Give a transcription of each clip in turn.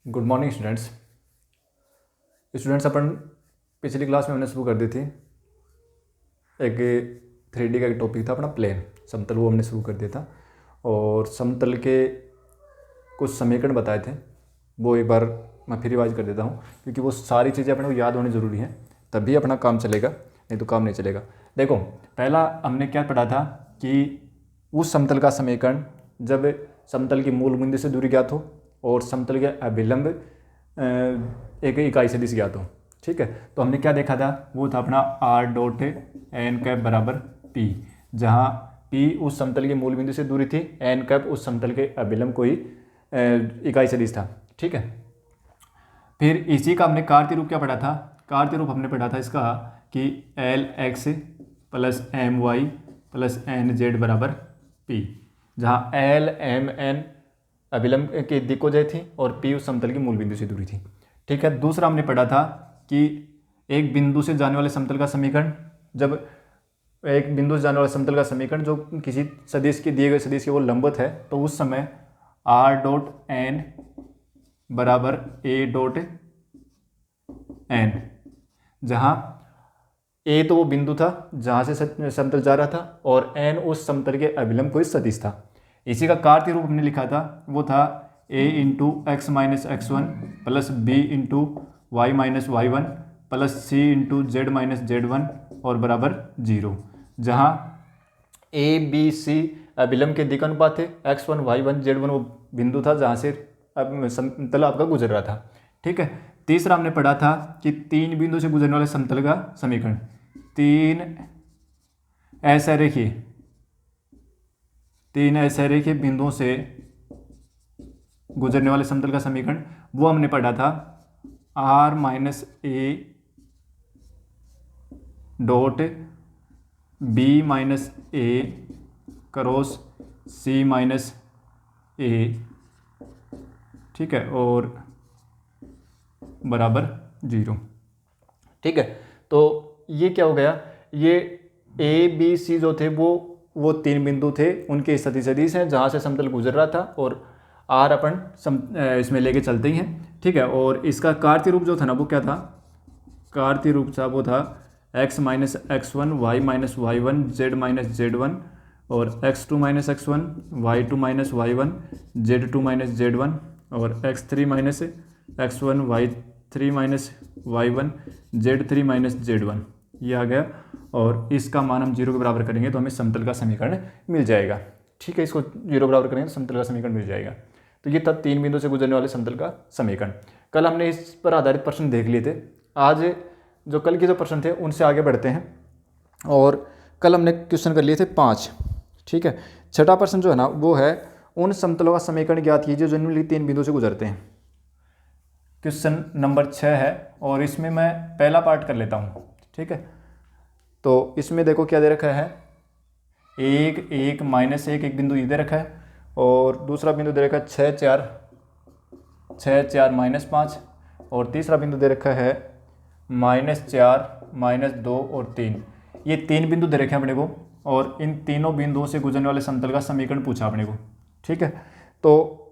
Good morning students अपन पिछली class में हमने शुरू कर दी थी। एक 3D का एक टॉपिक था अपना प्लेन समतल, वो हमने शुरू कर दिया था और समतल के कुछ समीकरण बताए थे। वो एक बार मैं फिर रिवाइज कर देता हूँ क्योंकि वो सारी चीज़ें अपने को याद होनी ज़रूरी है, तभी अपना काम चलेगा, नहीं तो काम नहीं चलेगा। देखो, पहला हमने क्या पढ़ा था कि उस समतल का समीकरण जब समतल की मूल बिंदु से दूरी ज्ञात हो और समतल के अभिलंब एक इकाई सदिश ज्ञात हो। ठीक है, तो हमने क्या देखा था, वो था अपना r डॉट एन कैप बराबर p, जहाँ p उस समतल की मूल बिंदु से दूरी थी, एन कैप उस समतल के अभिलंब कोई इकाई सदिश था। ठीक है, फिर इसी का हमने कार्तीय रूप क्या पढ़ा था, कार्तीय रूप हमने पढ़ा था इसका कि l x plus m y plus n z बराबर p, जहाँ एल एम एन अभिलंब की दिक्कोजय थी और p उस समतल की मूल बिंदु से दूरी थी। ठीक है, दूसरा हमने पढ़ा था कि एक बिंदु से जाने वाले समतल का समीकरण, जब एक बिंदु से जाने वाले समतल का समीकरण जो किसी सदिश के दिए गए सदिश के वो लंबवत है, तो उस समय r डॉट एन बराबर a डॉट एन, जहाँ a तो वो बिंदु था जहाँ से समतल जा रहा था और n उस समतल के अभिलंब कोई सदिश था। इसी का कार्तीय रूप हमने लिखा था, वो था a into x minus x one plus b into y minus y one plus c into z minus z one और बराबर 0, जहाँ a b c अभिलंब के दिक् अनुपात थे, x1 y1 z1 वो बिंदु था जहाँ से समतल आपका गुजर रहा था। ठीक है, तीसरा हमने पढ़ा था कि तीन बिंदु से गुजरने वाले समतल का समीकरण, तीन ऐसे रेखीय बिंदुओं से गुजरने वाले समतल का समीकरण, वो हमने पढ़ा था r minus A dot B minus A cross C minus A, ठीक है, और बराबर 0। ठीक है, तो ये क्या हो गया, ये ए बी सी जो थे वो तीन बिंदु थे, उनके सदिश हैं जहाँ से समतल गुजर रहा था और आर अपन इसमें लेके चलते ही हैं। ठीक है, और इसका कार्तीय रूप जो था ना, वो क्या था, कार्तीय रूप था वो था x minus x one y minus y one z minus z one और x2 minus x one y two minus y one z two minus z one और x3 minus x one y three minus y one z three minus z one, ये आ गया। और इसका मान हम 0 के बराबर करेंगे तो हमें समतल का समीकरण मिल जाएगा। ठीक है, इसको 0 बराबर करेंगे तो समतल का समीकरण मिल जाएगा। तो ये था तीन बिंदु से गुजरने वाले समतल का समीकरण। कल हमने इस पर आधारित प्रश्न देख लिए थे, आज जो कल के जो प्रश्न थे उनसे आगे बढ़ते हैं। और कल हमने क्वेश्चन कर लिए थे 5। ठीक है, छठा प्रश्न जो है ना, वो है उन समतलों का समीकरण ज्ञात कीजिए जो निम्नलिखित तीन बिंदु से गुजरते हैं। क्वेश्चन नंबर 6 है और इसमें मैं पहला पार्ट कर लेता हूँ। ठीक है, तो इसमें देखो क्या दे रखा है, एक एक माइनस एक बिंदु ये दे रखा है और दूसरा बिंदु दे रखा है 6 4 माइनस 5 और तीसरा बिंदु दे रखा है -4 -2 और 3। ये तीन बिंदु दे रखे हैं अपने को और इन तीनों बिंदुओं से गुजरने वाले समतल का समीकरण पूछा अपने को। ठीक है, तो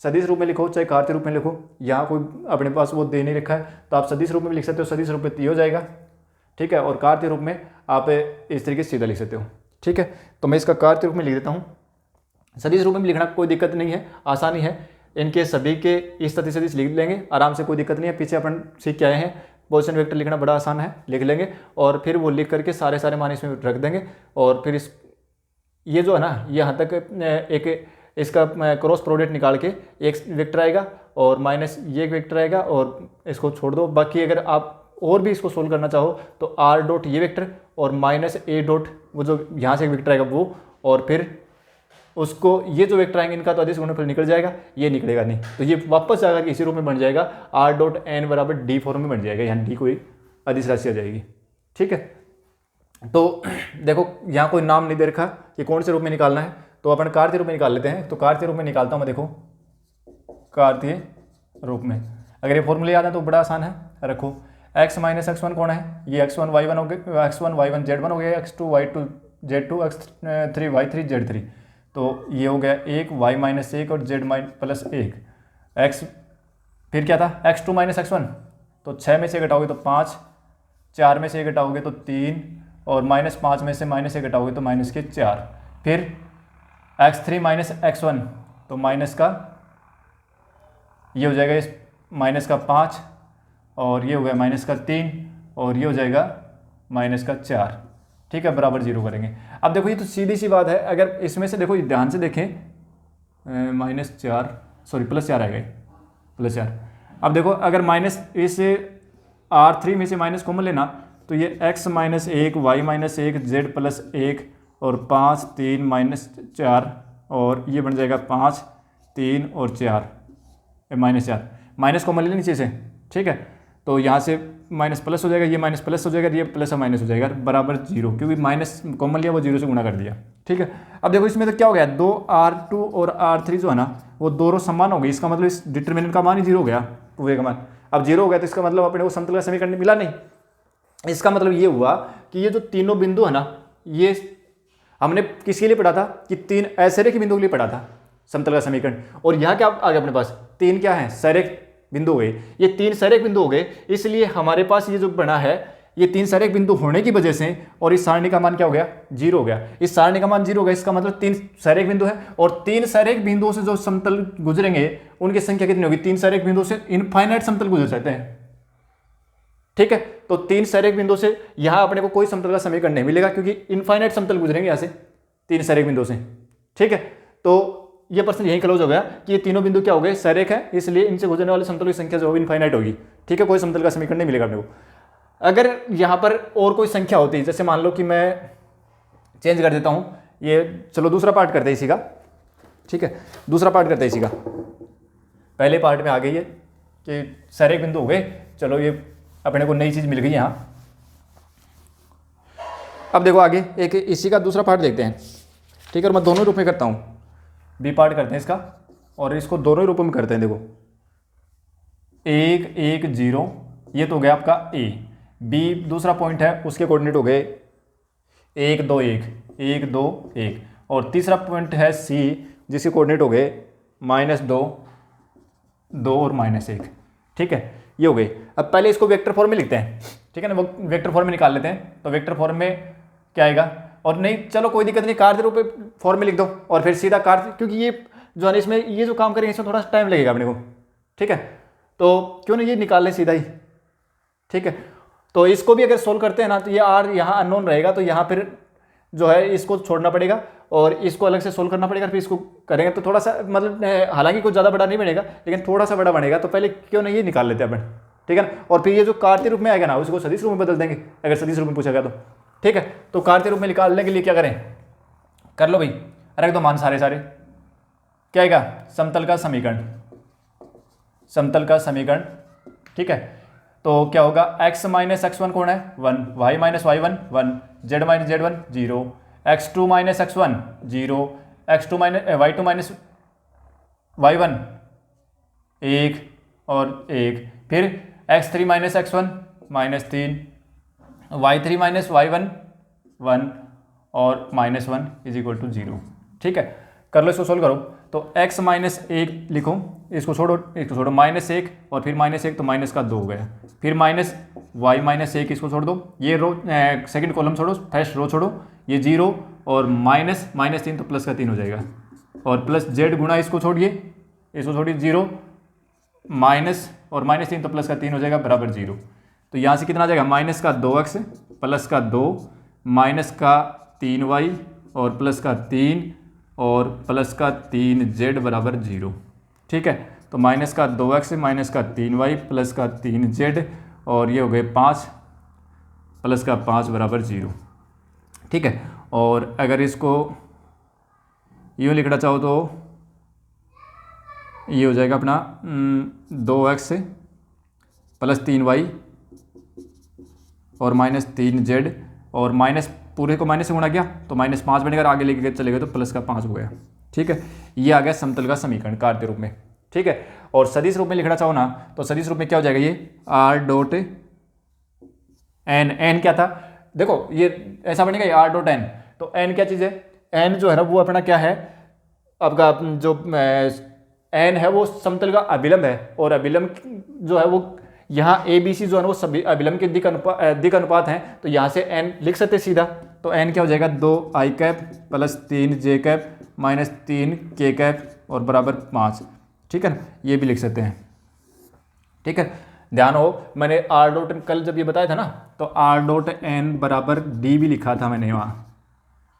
सदिश रूप में लिखो चाहे कार्तीय रूप में लिखो, यहाँ कोई अपने पास वो दे नहीं रखा है तो आप सदिश रूप में भी लिख सकते हो, सदिश रूप में ये हो जाएगा। ठीक है, और कार्तीय रूप में आप इस तरीके से सीधा लिख सकते हो। ठीक है, तो मैं इसका कार्तीय रूप में लिख देता हूँ। सदिश रूप में लिखना कोई दिक्कत नहीं है, आसानी है, इनके सभी के इस सदिश लिख लेंगे आराम से, कोई दिक्कत नहीं है। पीछे अपन सीख के आए हैं, पोजीशन वेक्टर लिखना बड़ा आसान है, लिख लेंगे और फिर वो लिख करके सारे मान इसमें रख देंगे और फिर इस ये जो है ना, यहाँ तक एक इसका क्रॉस प्रोडक्ट निकाल के एक वेक्टर आएगा और माइनस ये एक वेक्टर आएगा और इसको छोड़ दो। बाकी अगर आप और भी इसको सोल्व करना चाहो तो आर डॉट ये वेक्टर और माइनस ए डॉट वो जो यहाँ से एक वेक्टर आएगा वो, और फिर उसको ये जो वेक्टर आएंगे इनका तो अदिश गुणनफल निकल जाएगा, ये निकलेगा नहीं, तो ये वापस आकर इसी रूप में बन जाएगा, आर डॉट एन बराबर डी फॉर्म में बन जाएगा, यहाँ डी कोई अदिश राशि आ जाएगी। ठीक है, तो देखो यहाँ कोई नाम नहीं दे रखा कि कौन से रूप में निकालना है, तो अपन कार्तीय रूप में निकाल लेते हैं। तो कार्तीय रूप में निकालता हूँ मैं, देखो कार्तीय रूप में अगर ये फॉर्मूले याद है तो बड़ा आसान है, रखो x माइनस एक्स वन कौन है, ये x1 y1 हो गया, x1 y1 z1 हो गया, x2 y2 z2 x3 y3 z3, तो ये हो गया 1 y माइनस 1 और z प्लस 1 x फिर क्या था x2 माइनस x1, तो 6 में से घटाओगे तो 5, 4 में से घटाओगे तो 3 और -5 में से -1 घटाओगे तो -4। फिर x3 माइनस x1, तो माइनस का ये हो जाएगा इस -5 और ये हो गया -3 और ये हो जाएगा -4। ठीक है, बराबर 0 करेंगे। अब देखो ये तो सीधी सी बात है, अगर इसमें से देखो ध्यान से देखें -4 सॉरी +4 आएगा, +4। अब देखो अगर माइनस इस R3 में से माइनस कॉमन लेना तो ये x - 1 y - 1 z + 1 और 5 3 -4 और ये बन जाएगा 5 3 और 4 -4। माइनस कॉमन ले नीचे से, ठीक है, तो यहाँ से माइनस प्लस हो जाएगा, ये माइनस प्लस हो जाएगा, ये प्लस और माइनस हो जाएगा, बराबर 0, क्योंकि माइनस कॉमन लिया वो 0 से गुणा कर दिया। ठीक है, अब देखो इसमें तो क्या हो गया, 2R2 और R3 जो है ना वो दोनों समान हो गई, इसका मतलब इस डिटरमिनेंट का मान ही 0 हो गया, पूरे का मान। अब 0 हो गया तो इसका मतलब अपने को समतल का समीकरण मिला नहीं। इसका मतलब ये हुआ कि ये जो तीनों बिंदु है ना, ये हमने किसके लिए पढ़ा था कि 3 असरेख बिंदु के लिए पढ़ा था समतल का समीकरण, और यहाँ क्या आ गया अपने पास 3 क्या है सरेख बिंदु हो गए, ये 3 सरेख बिंदु हो गए, इसलिए हमारे पास ये जो बना है ये 3 सरेख बिंदु होने की वजह से, और इस सारणी का मान क्या हो गया 0 हो गया, इस सारणी का मान 0 हो गया, इसका मतलब 3 सरेख बिंदु है, और 3 सरेख बिंदुओं से जो समतल गुजरेंगे उनकी संख्या कितनी होगी, 3 सरेख बिंदुओं से इनफाइनाइट समतल गुजर जाते हैं। ठीक है, तो 3 सरेख बिंदु से यहां अपने को कोई समतल का समीकरण नहीं मिलेगा, क्योंकि इनफाइनाइट समतल गुजरेंगे यहां से 3 सरेख बिंदु से। ठीक है, तो ये प्रश्न यहीं क्लोज हो गया कि ये तीनों बिंदु क्या हो गए सरेख है, इसलिए इनसे गुजरने वाले समतल की संख्या जो इनफाइनाइट होगी। ठीक है, कोई समतल का समीकरण नहीं मिलेगा अपने को। अगर यहां पर और कोई संख्या होती, जैसे मान लो कि मैं चेंज कर देता हूं, ये चलो दूसरा पार्ट करते हैं इसी का। ठीक है, दूसरा पार्ट करते हैं इसी का। पहले पार्ट में आ गई है कि सरेख बिंदु हो गए, चलो ये अपने को नई चीज मिल गई यहां। अब देखो आगे एक इसी का दूसरा पार्ट देखते हैं। ठीक है, और मैं दोनों रूप में करता हूं, बी पार्ट करते हैं इसका और इसको दोनों रूपों में करते हैं। देखो 1 1 0 ये तो हो गया आपका ए, बी दूसरा पॉइंट है उसके कोऑर्डिनेट हो गए 1 2 1 1 2 1, और तीसरा पॉइंट है सी जिसके कोऑर्डिनेट हो गए -2 2 और -1। ठीक है, ये हो गई। अब पहले इसको वेक्टर फॉर्म में लिखते हैं। ठीक है ना, वो वेक्टर फॉर्म में निकाल लेते हैं। तो वेक्टर फॉर्म में क्या आएगा, और नहीं चलो कोई दिक्कत नहीं, कार्य रूप फॉर्म में लिख दो और फिर सीधा कार्य, क्योंकि ये जो है इसमें ये जो काम करेंगे इसमें थोड़ा सा टाइम लगेगा अपने को। ठीक है, तो क्यों नहीं ये निकाल लें सीधा ही। ठीक है, तो इसको भी अगर सोल्व करते हैं ना तो ये आर यहाँ अननोन रहेगा, तो यहाँ फिर जो है इसको छोड़ना पड़ेगा और इसको अलग से सोल्व करना पड़ेगा, फिर इसको करेंगे तो थोड़ा सा मतलब हालांकि कुछ ज़्यादा बड़ा नहीं बनेगा लेकिन थोड़ा सा बड़ा बनेगा। तो पहले क्यों नहीं ये निकाल लेते हैं अपन। ठीक है ना, और फिर ये जो कार्य रूप में आएगा ना उसको सदिश रूप में बदल देंगे अगर सदिश रूप में पूछा गया तो। ठीक है, तो कार्य रूप में निकालने के लिए क्या करें, कर लो भाई, रख दो मान सारे सारे। क्या आएगा, समतल का समीकरण, समतल का समीकरण। ठीक है, तो क्या होगा, x - x1 कौन है 1, y - y1 1, z - z1 0, x2 - x1 0, x2 y2 - y1 1 और 1, फिर x3 - x1 -3, y3 - y1 1 और -1 = 0। ठीक है, कर लो, इसको सोल्व करो। तो x - 1 लिखो, इसको छोड़ो -1 और फिर -1 तो माइनस का 2 हो गया, फिर -y - 1 इसको छोड़ दो, ये रो सेकंड कॉलम छोड़ो, फर्स्ट रो छोड़ो, ये 0 और -3 तो प्लस का 3 हो जाएगा, और प्लस z गुणा इसको छोड़िए 0 माइनस और -3 तो प्लस का 3 हो जाएगा बराबर 0। तो यहाँ से कितना आ जाएगा, माइनस का 2x प्लस का 2 माइनस का 3y और प्लस का 3 और प्लस का 3z बराबर 0। ठीक है, तो माइनस का 2x माइनस का 3y प्लस का 3z और ये हो गए 5 प्लस का 5 बराबर 0। ठीक है, और अगर इसको यूँ लिखना चाहो तो ये हो जाएगा अपना 2x प्लस 3y और -3z और माइनस पूरे को माइनस से गुणा किया तो -5 बनेगा, आगे लेके चले गए तो प्लस का 5 हो गया। ठीक है, ये आ गया समतल का समीकरण कार्य रूप में। ठीक है, और सदिश रूप में लिखना चाहो ना तो सदिश रूप में क्या हो जाएगा, ये r डॉट n क्या था, देखो ये ऐसा बनेगा ये r डॉट n, तो n क्या चीज़ है, n जो है ना वो अपना क्या है आपका जो एन है वो समतल का अभिलंब है, और अभिलंब जो है वो यहाँ ए बी सी जो है वो सभी अभिलंब के दिक अनुपात हैं, तो यहाँ से एन लिख सकते हैं सीधा। तो एन क्या हो जाएगा 2i cap plus 3j cap minus 3k cap और बराबर 5, ठीक है ना, ये भी लिख सकते हैं, ठीक है। ध्यान हो, मैंने आर डॉट कल जब ये बताया था ना, तो आर डॉट एन बराबर डी भी लिखा था मैंने, वहाँ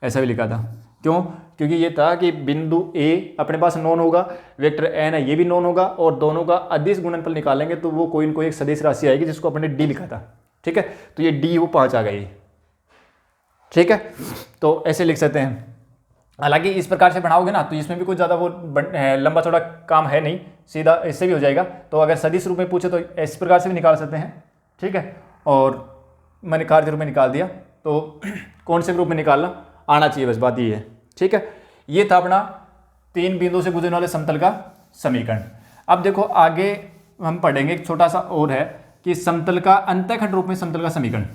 ऐसा भी लिखा था। क्यों? क्योंकि ये था कि बिंदु ए अपने पास नॉन होगा, वेक्टर एन है ये भी नॉन होगा, और दोनों का अदिश गुणनफल निकालेंगे तो वो कोई न कोई एक सदिश राशि आएगी जिसको अपने डी लिखा था, ठीक है। तो ये डी वो 5 आ गई, ठीक है। तो ऐसे लिख सकते हैं। हालांकि इस प्रकार से बढ़ाओगे ना तो इसमें भी कुछ ज़्यादा वो लंबा चौड़ा काम है नहीं, सीधा इससे भी हो जाएगा। तो अगर सदिश रूप में पूछे तो इस प्रकार से भी निकाल सकते हैं, ठीक है। और मैंने कार्य रूप में निकाल दिया, तो कौन से रूप में निकालना आना चाहिए, बस बात ये है, ठीक है। ये था अपना 3 बिंदुओं से गुजरने वाले समतल का समीकरण। अब देखो आगे हम पढ़ेंगे एक छोटा सा और है कि समतल का अंतःखंड रूप में समतल का समीकरण,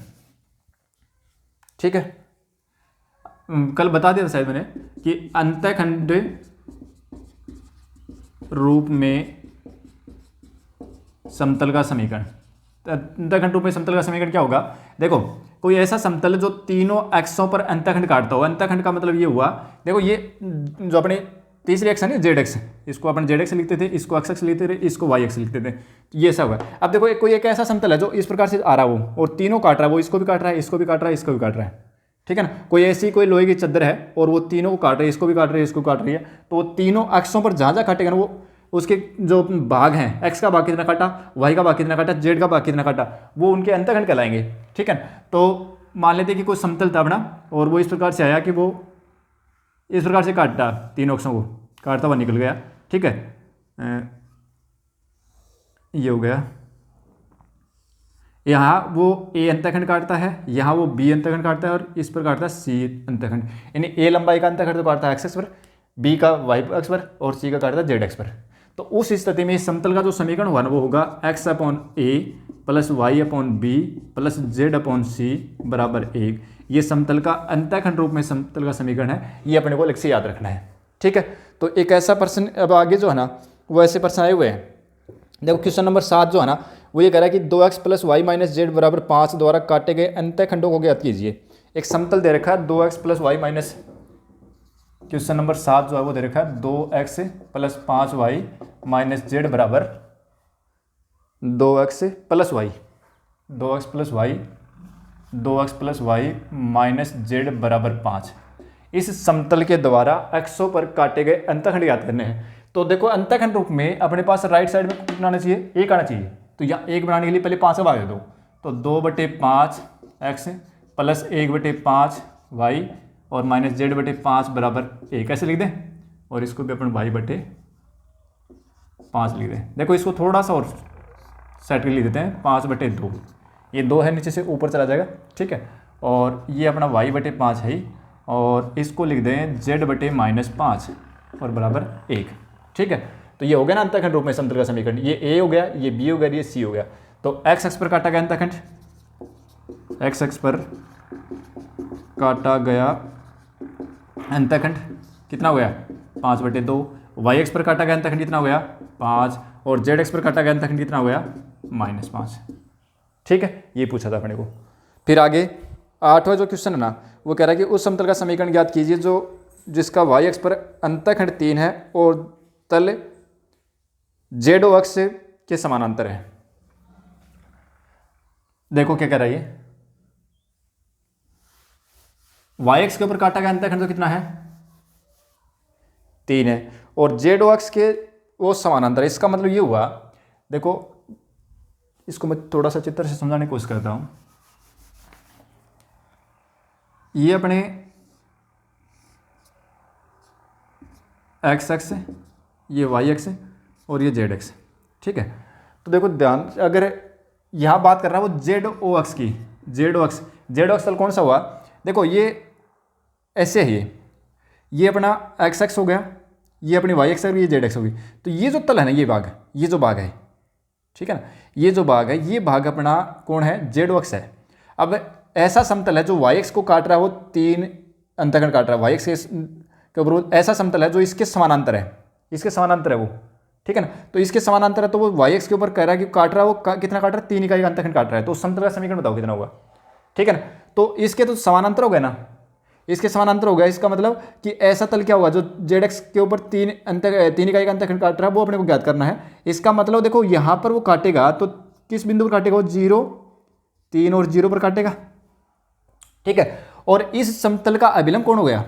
ठीक है। कल बता दिया था शायद मैंने कि अंतःखंड रूप में समतल का समीकरण, अंतःखंड रूप में समतल का समीकरण क्या होगा। देखो कोई ऐसा समतल जो तीनों एक्सों पर अंतःखंड काटता हो, अंतःखंड का मतलब ये हुआ, देखो ये जो अपने तीसरी एक्स है ना जेड एक्स, इसको अपन जेड एक्स लिखते थे, इसको एक्स एक्स लिखते थे, इसको वाई एक्स लिखते थे, ये सब है। अब देखो कोई एक ऐसा समतल है जो इस प्रकार से आ रहा हो और तीनों काट रहा है, वो इसको भी काट रहा है, इसको भी काट रहा है, इसको भी काट रहा है, ठीक है ना। कोई ऐसी कोई लोहे की चद्दर है और वो तीनों को काट रही है, इसको भी काट रही है, इसको काट रही है, तो वो तीनों एक्सों पर जहाँ जहाँ काटेगा ना वो उसके जो भाग हैं, एक्स का भाग कितना काटा, वाई का भाग कितना काटा, जेड का भाग कितना काटा, वो उनके अंतःखंड कहलाएंगे, ठीक है। तो मान लेते कि कोई समतल था अपना और वो इस प्रकार से आया कि वो इस प्रकार से काटता, तीनों अक्षों को काटता हुआ निकल गया, ठीक है। ये हो गया, यहाँ वो ए अंतःखंड काटता है, यहाँ वो बी अंतःखंड काटता है और इस पर काटता है सी अंतःखंड। यानी ए लंबाई का अंतःखंड तो काटता है एक्स एक्स पर, बी का वाई एक्स पर और सी का काटता है जेड एक्स पर। तो उस स्थिति में इस समतल का जो समीकरण हुआ ना वो होगा X upon A plus Y upon B plus Z upon C बराबर 1। ये समतल का अंतःखंड रूप में समतल का समीकरण है, ये अपने को अलग से याद रखना है, ठीक है। तो एक ऐसा प्रश्न अब आगे जो है ना वो ऐसे प्रश्न आए हुए हैं। देखो क्वेश्चन नंबर 7 जो है ना वो ये कह रहा है कि 2x plus y minus z बराबर 5 द्वारा काटे गए अंतःखंडों को ज्ञात कीजिए। एक समतल दे रखा है 2x plus y minus, question number 7 जो है वो दे रखा है 2x plus 5y minus z बराबर 2x plus y, 2x plus y, 2x plus y minus z बराबर 5। इस समतल के द्वारा एक्सों पर काटे गए अंतःखंड ज्ञात करने हैं। तो देखो अंतःखंड रूप में अपने पास राइट साइड में कितना आना चाहिए, 1 आना चाहिए। तो यहाँ 1 बनाने के लिए पहले 5 का भाग दे दो, तो 2/5 एक्स प्लस 1/5 वाई और माइनस जेड बटे 5 बराबर 1 ऐसे लिख दें, और इसको भी अपन y/5 लिख दें। देखो इसको थोड़ा सा और सेट कर लिख देते हैं 5/2, ये 2 है नीचे से ऊपर चला जाएगा, ठीक है। और ये अपना y/5 है ही, और इसको लिख दें z/-5 और बराबर 1, ठीक है। तो ये हो गया ना अंतःखंड रूप में समतल का समीकरण। ये a हो गया, ये b हो गया, ये c हो गया। तो x अक्ष पर काटा गया अंतःखंड, x अक्ष पर काटा गया अंतःखंड कितना हो गया 5/2, वाई एक्स पर काटा गया अंतःखंड कितना हो गया 5, और जेड एक्स पर काटा गया अंतःखंड कितना हो गया -5, ठीक है। ये पूछा था अपने को। फिर आगे 8वां जो क्वेश्चन है ना वो कह रहा है कि उस समतल का समीकरण ज्ञात कीजिए जो जिसका वाई एक्स पर अंतःखंड 3 है और तल जेड अक्ष के समानांतर है। देखो क्या कह रहा है ये, वाई एक्स के ऊपर काटा गया अंतःखंड तो कितना है 3 है, और जेड अक्ष के वो समानांतर है। इसका मतलब ये हुआ, देखो इसको मैं थोड़ा सा चित्र से समझाने की कोशिश करता हूं। ये अपने एक्स एक्स है, ये वाई एक्स है और ये जेड एक्स, ठीक है। तो देखो ध्यान, अगर यहां बात कर रहा है वो जेड ओ एक्स की, जेड एक्स तल कौन सा हुआ, देखो ये ऐसे है, ये अपना एक्स एक्स हो गया, ये अपनी वाई एक्स है, ये जेड एक्स होगी। तो ये जो तल है ना, ये भाग, ये जो भाग है, ठीक है ना, ये जो भाग है, ये भाग अपना कौन है जेड एक्स है। अब ऐसा समतल है जो वाई एक्स को काट रहा है, वो 3 अंतःखंड काट रहा है वाई एक्स के ऊपर, ऐसा समतल है जो इसके समानांतर है, इसके समानांतर है वो, ठीक है ना। तो इसके समानांतर है तो वो वाई एक्स के ऊपर कह रहा है कि काट रहा है, वो कितना काट रहा है, 3 इकाई का अंतखंड काट रहा है। तो उस समतल का समीकरण बताओ कितना होगा, ठीक है ना। तो इसके तो समानांतर हो गया ना, इसके समानांतर हो गया, इसका मतलब कि ऐसा तल क्या होगा जो जेड एक्स के ऊपर 3 इकाई का अंतखंड काट रहा है, वो अपने को ज्ञात करना है। इसका मतलब देखो यहाँ पर वो काटेगा तो किस बिंदु पर काटेगा, वो 0, 3 और 0 पर काटेगा, ठीक है। और इस समतल का अभिलंब कौन हो गया,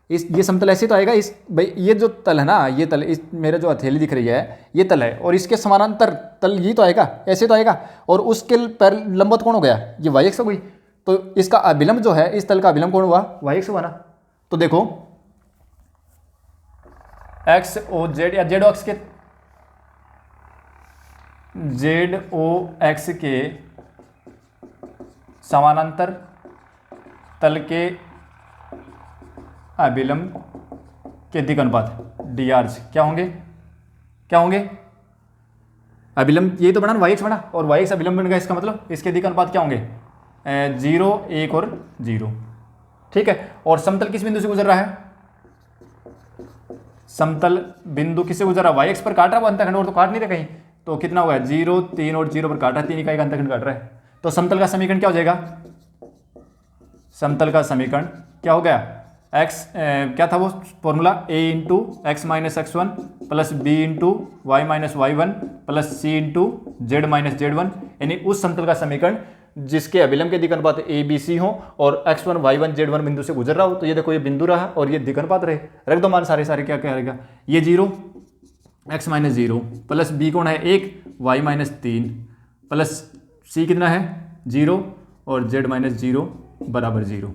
ये समतल ऐसे तो आएगा, इस भाई ये जो तल है ना, ये तल, इस मेरे जो हथेली दिख रही है ये तल है, और इसके समानांतर तल ये तो आएगा, ऐसे तो आएगा, और उसके पर लंबवत कौन हो गया, ये वाई एक्स हो गई। तो इसका अभिलंब जो है, इस तल का अभिलंब कौन हुआ, वाई एक्स हुआ ना। तो देखो एक्स ओ जेड या जेड ओ एक्स के, जेड ओ एक्स के समानांतर तल के अभिलंब के दिक् अनुपात डी आर्ज क्या होंगे, क्या होंगे, अभिलंब ये तो बना ना वाई एक्स बना, और वाई एक्स अभिलंब बन गया, इसका मतलब इसके दिक् अनुपात क्या होंगे, 0, 1 और 0, ठीक है। और समतल किस बिंदु से गुजर रहा है, समतल बिंदु किससे गुजर रहा है, वाई एक्स पर काट रहा है वो अंतखंड, और तो काट नहीं रहा कहीं, तो कितना होगा 0, 3 और 0 पर काट रहा है, 3 इकाई का अंतखंड काट रहा है। तो समतल का समीकरण क्या हो जाएगा, समतल का समीकरण क्या हो गया, एक्स क्या था वो formula, a into x minus x one plus b into y minus y one plus c into z minus z one, यानी उस समतल का समीकरण जिसके अभिलंब के दिक् अनुपात ए बी सी हो और x1 y1 z1 बिंदु से गुजर रहा हो। तो ये देखो ये बिंदु रहा और ये दिक् अनुपात रहे, रख दो मान सारे सारे, क्या क्या रहेगा, ये 0 x माइनस 0 प्लस बी कौन है 1 y माइनस 3 प्लस सी कितना है 0 और z माइनस 0 बराबर 0,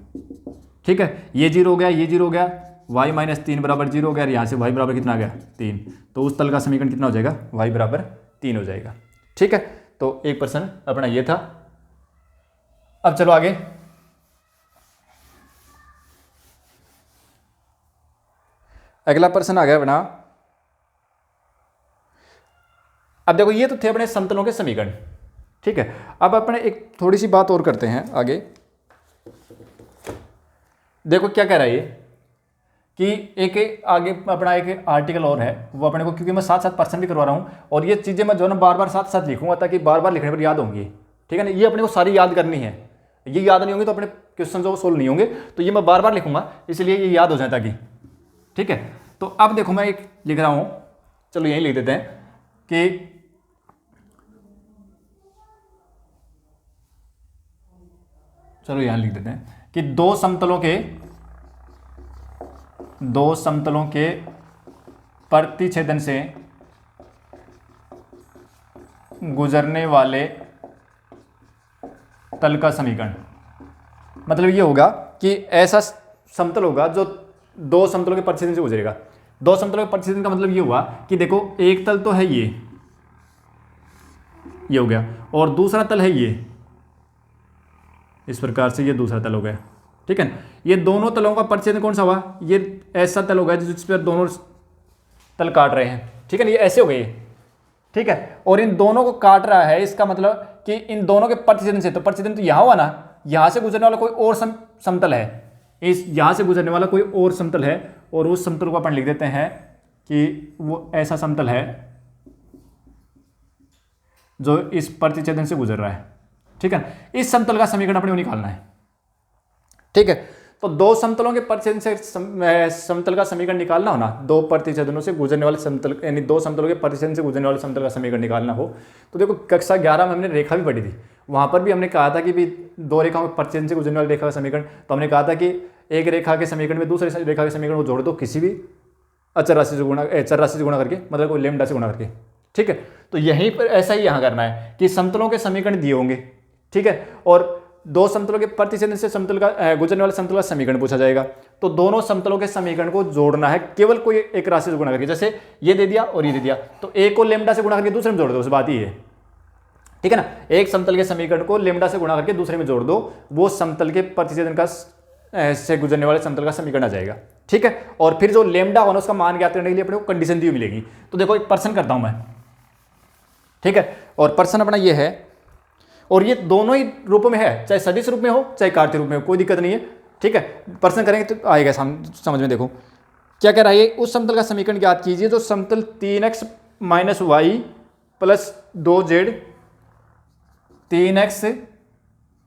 ठीक है। ये 0 हो गया, ये 0 हो गया, y माइनस 3 बराबर 0 हो गया, और यहाँ से y बराबर कितना आ गया 3। तो उस तल का समीकरण कितना हो जाएगा, y बराबर 3 हो जाएगा, ठीक है। तो एक प्रश्न अपना ये था। अब चलो आगे, अगला प्रश्न आ गया अपना। अब देखो ये तो थे अपने समतलों के समीकरण, ठीक है। अब अपने एक थोड़ी सी बात और करते हैं आगे। देखो क्या कह रहा है ये कि एक आगे अपना एक आर्टिकल और है, वो अपने को, क्योंकि मैं साथ साथ प्रश्न भी करवा रहा हूँ और ये चीज़ें मैं जो ना बार बार साथ साथ लिखूंगा ताकि बार बार लिखने पर याद होंगी, ठीक है ना। ये अपने को सारी याद करनी है, ये याद नहीं होंगे तो अपने क्वेश्चन जो सोल्व नहीं होंगे, तो ये मैं बार बार लिखूंगा इसलिए ये याद हो जाए ताकि, ठीक है। तो अब देखो मैं एक लिख रहा हूँ, चलो यहीं लिख देते हैं कि चलो यहां लिख देते हैं कि दो समतलों के प्रतिच्छेदन से गुजरने वाले तल का समीकरण, मतलब ये होगा कि ऐसा समतल होगा जो दो समतलों के प्रतिच्छेदन से गुजरेगा। दो समतलों के प्रतिच्छेदन का मतलब ये हुआ कि देखो एक तल तो है ये हो गया, और दूसरा तल है ये, इस प्रकार से ये दूसरा तल हो गया, ठीक है ना। ये दोनों तलों का प्रतिच्छेदन कौन सा हुआ, ये ऐसा तल हो गया जिस पर दोनों तल काट रहे हैं, ठीक है ना, ये ऐसे हो गए, ठीक है। और इन दोनों को काट रहा है, इसका मतलब कि इन दोनों के प्रतिच्छेदन से, तो प्रतिच्छेदन तो यहां हुआ ना, यहां से गुजरने वाला कोई और समतल है, इस यहां से गुजरने वाला कोई और समतल है, और उस समतल को अपन लिख देते हैं कि वो ऐसा समतल है जो इस प्रतिच्छेदन से गुजर रहा है, ठीक है। इस समतल का समीकरण अपने को निकालना है, ठीक है। तो दो समतलों के प्रतिच्छेदन से समतल का समीकरण निकालना हो ना, दो प्रतिच्छेदनों से गुजरने वाले समतल, यानी दो समतलों के प्रतिच्छेदन से गुजरने वाले समतल का समीकरण निकालना हो, तो देखो कक्षा 11 में हमने रेखा भी पढ़ी थी, वहां पर भी हमने कहा था कि भी दो रेखाओं के प्रतिच्छेदन से गुजरने वाली रेखा का समीकरण, तो हमने कहा था कि एक रेखा के समीकरण में दूसरे रेखा के समीकरण को जोड़ दो किसी भी अचर राशि से गुणा, चर राशि से गुणा करके, मतलब कोई लैम्डा से गुणा करके, ठीक है। तो यहीं पर ऐसा ही यहाँ करना है कि समतलों के समीकरण दिए होंगे, ठीक है, और दो समतलों के प्रतिच्छेदन से समतल का गुजरने वाले समतल का समीकरण पूछा जाएगा। तो दोनों समतलों के समीकरण को जोड़ना है केवल कोई एक राशि से गुणा करके, जैसे ये दे दिया और ये दे दिया, तो एक को लेमडा से गुणा करके दूसरे में जोड़ दो, उस बात ही है, ठीक है ना। एक समतल के समीकरण को लेमडा से गुणा करके दूसरे में जोड़ दो, वो समतल के प्रतिच्छेदन का से गुजरने वाले समतल का समीकरण आ जाएगा, ठीक है। और फिर जो लेमडा होना उसका मान ज्ञात करने के लिए अपने को कंडीशन दी मिलेगी। तो देखो एक प्रश्न करता हूं मैं, ठीक है, और प्रश्न अपना ये है, और ये दोनों ही रूपों में है, चाहे सदिश रूप में हो चाहे कार्तीय रूप में हो, कोई दिक्कत नहीं है, ठीक है। प्रश्न करेंगे तो आएगा समझ में। देखो क्या कह रहा है, उस समतल का समीकरण ज्ञात कीजिए जो समतल 3x minus y plus 2z, 3x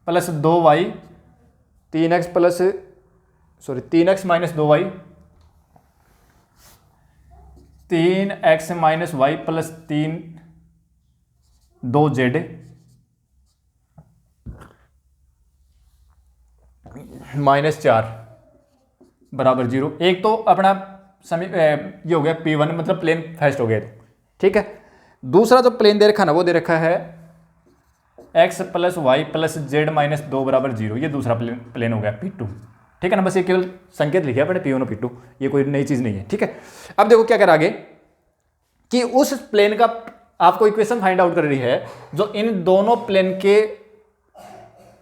plus 2y, 3x minus 2y, 3x minus y plus 2z minus 4 बराबर 0। एक तो अपना ये हो गया P1, मतलब प्लेन फर्स्ट हो गया, ठीक है। दूसरा जो प्लेन दे रखा ना वो दे रखा है x plus y plus z minus 2 बराबर 0। ये दूसरा प्लेन हो गया P2, ठीक है ना। बस ये केवल संकेत लिखे अपने P1 और P2, ये कोई नई चीज़ नहीं है, ठीक है। अब देखो क्या करा आगे कि उस प्लेन का आपको इक्वेशन फाइंड आउट कर रही है जो इन दोनों प्लेन के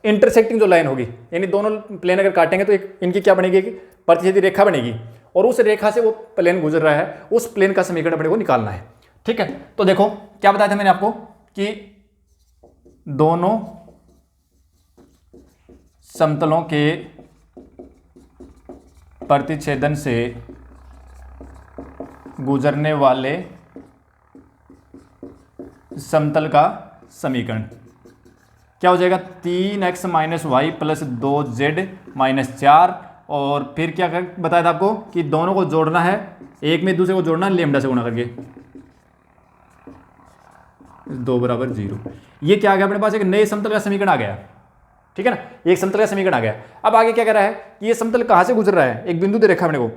इंटरसेक्टिंग जो लाइन होगी, यानी दोनों प्लेन अगर काटेंगे तो एक इनकी क्या बनेगी, प्रतिच्छेदी रेखा बनेगी, और उस रेखा से वो प्लेन गुजर रहा है, उस प्लेन का समीकरण अपने को निकालना है, ठीक है। तो देखो क्या बताया था मैंने आपको कि दोनों समतलों के प्रतिच्छेदन से गुजरने वाले समतल का समीकरण क्या हो जाएगा, 3x minus y plus 2z minus 4, और फिर क्या बताया था आपको कि दोनों को जोड़ना है, एक में दूसरे को जोड़ना है लेमडा से गुणा करके, 2 बराबर 0। ये क्या आ गया अपने पास, एक नए समतल का समीकरण आ गया, ठीक है ना। एक समतल का समीकरण आ गया। अब आगे क्या कर रहा है कि ये समतल कहां से गुजर रहा है, एक बिंदु दे रखा है अपने को,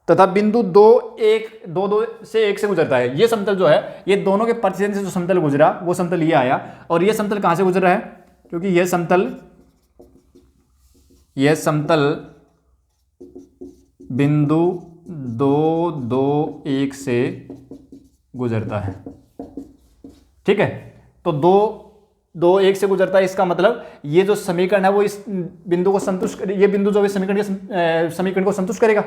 तथा बिंदु 2 से 1 से गुजरता है। ये समतल जो है, ये दोनों के प्रतिच्छेदन से जो समतल गुजरा वो समतल ये आया, और ये समतल कहां से गुजर रहा है, क्योंकि यह समतल बिंदु 2, 2, 1 से गुजरता है, ठीक है। तो 2, 2, 1 से गुजरता है, इसका मतलब ये जो समीकरण है वो इस बिंदु को संतुष्ट, ये बिंदु जो है समीकरण को संतुष्ट करेगा,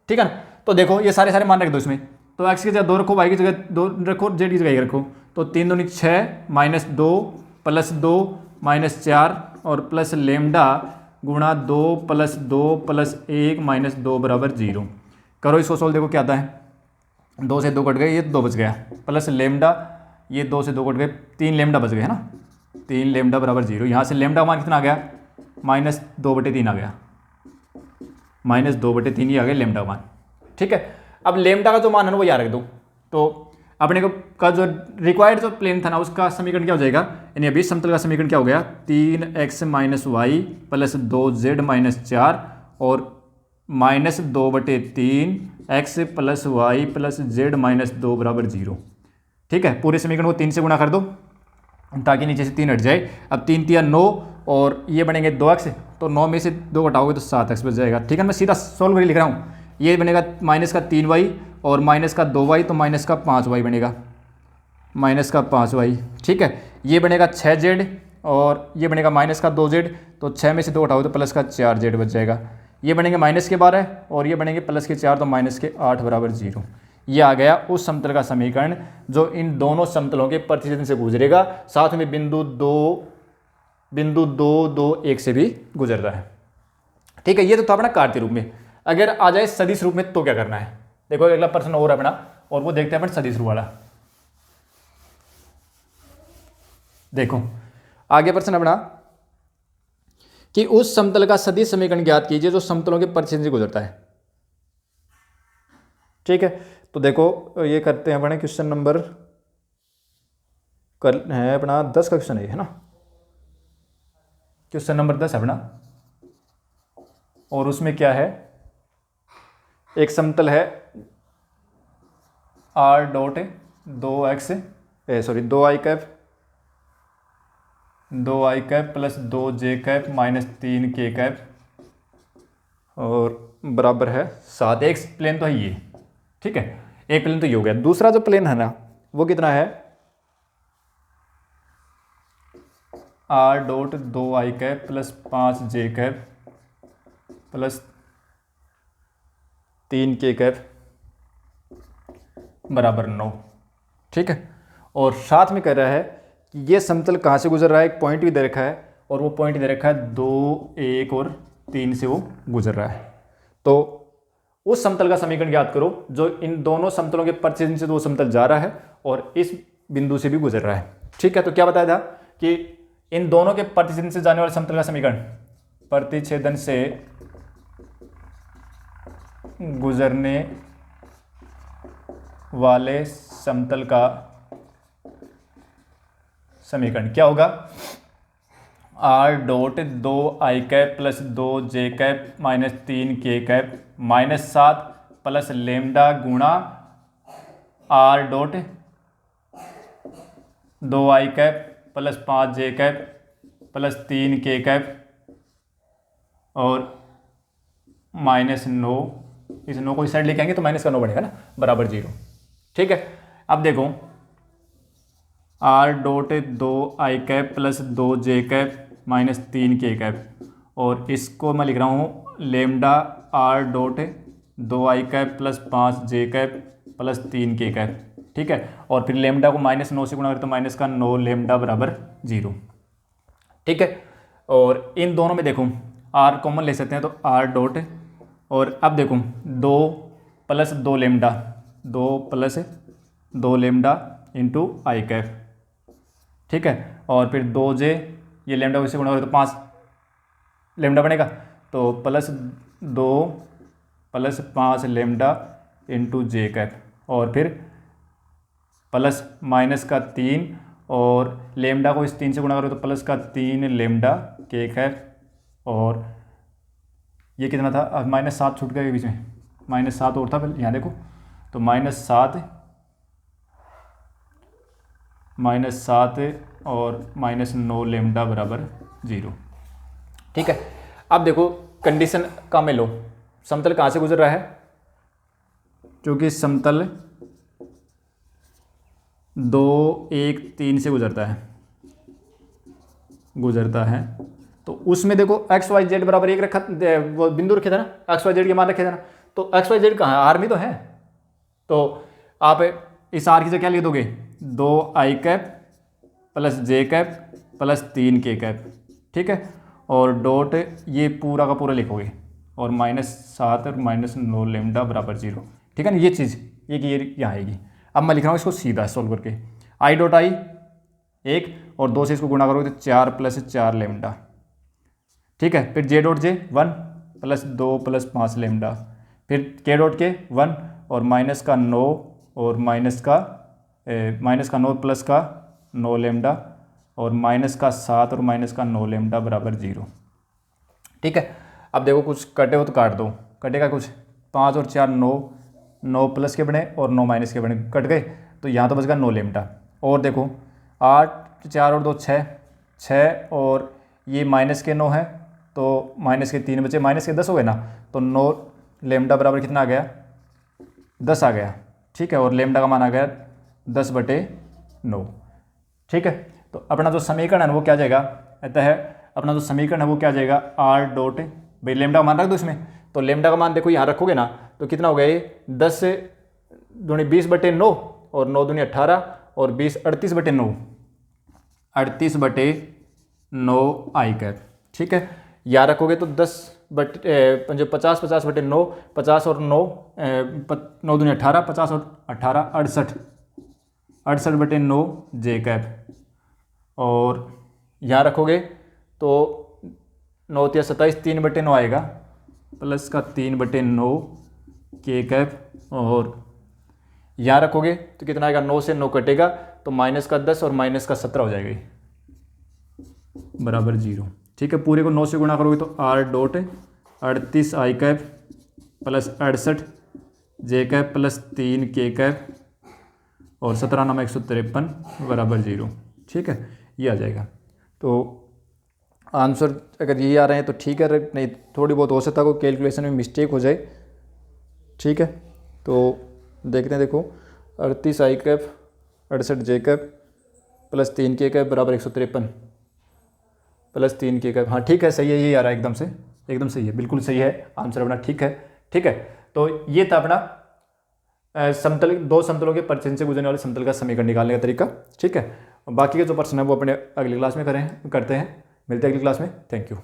ठीक है ना। तो देखो ये सारे मान रख दो इसमें, तो x की जगह 2 रखो, y की जगह 2 रखो, z की जगह 1 रखो, तो 3 दूनी 6 माइनस 2 प्लस 2 माइनस 4 और प्लस लेमडा गुणा 2 प्लस 2 प्लस 1 माइनस 2 बराबर 0। करो इसको सोल्व, देखो क्या आता है, 2 से 2 कट गए, ये 2 बच गया, प्लस लेमडा, ये 2 से 2 कट गए, 3 लेमडा बच गए, है ना, 3 लेमडा बराबर 0। यहाँ से लेमडा मान कितना आ गया, माइनस 2/3 आ गया, माइनस 2/3 ही आ गया लेमडा मान, ठीक है। अब लेमडा का जो मान है ना वो याद रख दो, तो अपने को का जो रिक्वायर्ड जो प्लेन था ना उसका समीकरण क्या हो जाएगा, यानी अभी समतल का समीकरण क्या हो गया, 3x minus y plus 2z minus 4 और minus 2/3 x plus y plus z minus 2 बराबर 0, ठीक है। पूरे समीकरण को 3 से गुणा कर दो ताकि नीचे से 3 हट जाए। अब 3 3 9 और ये बनेंगे 2x, तो 9 में से 2 घटाओगे तो 7x बच जाएगा, ठीक है। मैं सीधा सोल्व करके लिख रहा हूँ, ये बनेगा माइनस का 3y और माइनस का 2y, तो माइनस का 5y बनेगा, माइनस का 5y, ठीक है। ये बनेगा 6z और ये बनेगा माइनस का 2z, तो 6 में से 2 हटाओगे तो प्लस का 4z बच जाएगा। ये बनेंगे माइनस के 12 और ये बनेंगे प्लस के 4, तो माइनस के 8 बराबर 0। ये आ गया उस समतल का समीकरण जो इन दोनों समतलों के प्रतिच्छेदन से गुजरेगा, साथ में बिंदु 2, 2, 1 से भी गुजर रहा है, ठीक है। ये तो था अपना कार्तीय रूप में। अगर आ जाए सदिश रूप में तो क्या करना है, देखो अगला प्रश्न और अपना, और वो देखते हैं अपन सदिश रूप वाला। देखो आगे प्रश्न अपना कि उस समतल का सदिश समीकरण ज्ञात कीजिए जो समतलों के प्रतिच्छेदन से गुजरता है, ठीक है। तो देखो ये करते हैं अपने क्वेश्चन नंबर है अपना 10 का क्वेश्चन है ना, क्वेश्चन नंबर 10 है अपना, और उसमें क्या है, एक समतल है r dot 2i cap plus 2j cap minus 3k cap और बराबर है 7। एक प्लेन तो है ये, ठीक है, एक प्लेन तो ये हो गया। दूसरा जो प्लेन है ना वो कितना है, r dot 2i cap plus 5j cap plus 3k cap बराबर 9, ठीक है। और साथ में कह रहा है कि ये समतल कहाँ से गुजर रहा है, एक पॉइंट भी दे रखा है, और वो पॉइंट दे रखा है 2, 1 और 3 से वो गुजर रहा है। तो उस समतल का समीकरण ज्ञात करो जो इन दोनों समतलों के प्रतिच्छेदन से वो समतल जा रहा है और इस बिंदु से भी गुजर रहा है। ठीक है, तो क्या बताया था कि इन दोनों के प्रतिच्छेदन से जाने वाले समतल का समीकरण, प्रतिच्छेदन से गुजरने वाले समतल का समीकरण क्या होगा, R dot 2i cap plus 2j cap minus 3k cap minus 7 plus lambda गुणा R dot 2i cap plus 5j cap plus 3k cap और माइनस 9, इस 9 को इस साइड लेके आएंगे तो माइनस का 9 बनेगा ना, बराबर 0। ठीक है, अब देखो are dot 2i cap plus 2j cap minus 3k cap और इसको मैं लिख रहा हूँ lambda R dot 2i cap plus 5j cap plus 3k cap. ठीक है, और फिर लेमडा को माइनस 9 से गुणा करें तो माइनस का 9 लेमडा बराबर 0। ठीक है, और इन दोनों में देखो आर कॉमन ले सकते हैं तो आर डॉट, और अब देखो 2 plus 2 lambda, 2 plus 2 lambda into I cap. ठीक है, और फिर 2j, ये लेमडा को इससे गुणा करें तो 5 लेमडा बनेगा, तो प्लस 2 प्लस 5 लेमडा इंटू जे कैप और फिर प्लस माइनस का 3 और लेमडा को इस 3 से गुणा करो तो प्लस का 3 लेमडा के कैप और ये कितना था, अब माइनस 7 छूट गया बीच में, माइनस 7 और था पहले, यहाँ देखो तो माइनस 7 और माइनस 9 लेमडा बराबर 0। ठीक है, अब देखो कंडीशन काम में लो, समतल कहाँ से गुजर रहा है, क्योंकि समतल 2 1 3 से गुजरता है तो उसमें देखो एक्स वाई जेड बराबर 1 रखा, वो बिंदु रखे थे ना, एक्स वाई जेड के मान रखे थे ना, तो एक्स वाई जेड कहाँ है, आर में तो है, तो आप इस आर की जगह क्या लिख दोगे, 2i कैप प्लस जे कैप प्लस 3k कैप। ठीक है, और डॉट ये पूरा का पूरा लिखोगे और -7 और -9 लेमडा बराबर 0। ठीक है ना, ये चीज़ ये कि ये यहाँ आएगी। अब मैं लिख रहा हूँ इसको सीधा सॉल्व करके, आई डॉट आई 1 और 2 से इसको गुणा करोगे तो 4 प्लस 4 लेमडा। ठीक है, फिर J dot J 1 plus 2 plus 5 lambda, फिर के डॉट के 1 और माइनस का 9 और माइनस का 9 प्लस का 9 लेमडा और माइनस का 7 और माइनस का 9 लेमडा बराबर 0। ठीक है, अब देखो कुछ कटे हो तो काट दो, कटेगा कुछ 5 और 4 9 प्लस के बने और 9 माइनस के बने, कट गए तो यहाँ तो बचेगा 9 लेमडा। और देखो 8 4 और 2 6 और ये माइनस के 9 है तो माइनस के 3 बचे, माइनस के 10 हो गए ना, तो 9 लेमडा बराबर कितना आ गया, 10 आ गया। ठीक है, और लेमडा का मान आ गया 10/9। ठीक है, तो अपना जो समीकरण है वो क्या जाएगा, अतः अपना जो समीकरण है वो क्या जाएगा, आर डॉट, भाई लेमडा का मान रख दो इसमें, तो लेमडा का मान देखो यहाँ रखोगे ना तो कितना हो गया, ये 10 दूनी 20/9 और 9 दूनी 18 और 20 38/9, 38/9 आई कैप। ठीक है, यहाँ रखोगे तो 50/9, 50 और 9 दूनी 18, 50 और 18 68/9 जे कैप, और यहाँ रखोगे तो 9 या 27 3/9 आएगा प्लस का 3/9 के कैप, और यहाँ रखोगे तो कितना आएगा, 9 से 9 कटेगा तो माइनस का 10 और माइनस का 17 हो जाएगा बराबर 0। ठीक है, पूरे को 9 से गुणा करोगे तो आर डॉट 38 आई कैप प्लस 68 जे कैप प्लस 3 के कैप और 17 9 153 बराबर 0। ठीक है, ये आ जाएगा। तो आंसर अगर ये आ रहे हैं तो ठीक है, नहीं थोड़ी बहुत हो सकता है कोई कैलकुलेशन में मिस्टेक हो जाए। ठीक है, तो देखते हैं, देखो 38 आई कैप 68 जे कैप प्लस 3 के कैप बराबर 153 प्लस 3 के कैप, हाँ ठीक है, सही है, ये आ रहा है एकदम सही है, बिल्कुल सही है आंसर अपना। ठीक है, ठीक है, तो ये था अपना समतल, दो समतलों के परिच्छेद से गुजरने वाले समतल का समीकरण निकालने का तरीका। ठीक है, बाकी के जो प्रश्न है वो अपने अगली क्लास में करते हैं। मिलते हैं अगली क्लास में, थैंक यू।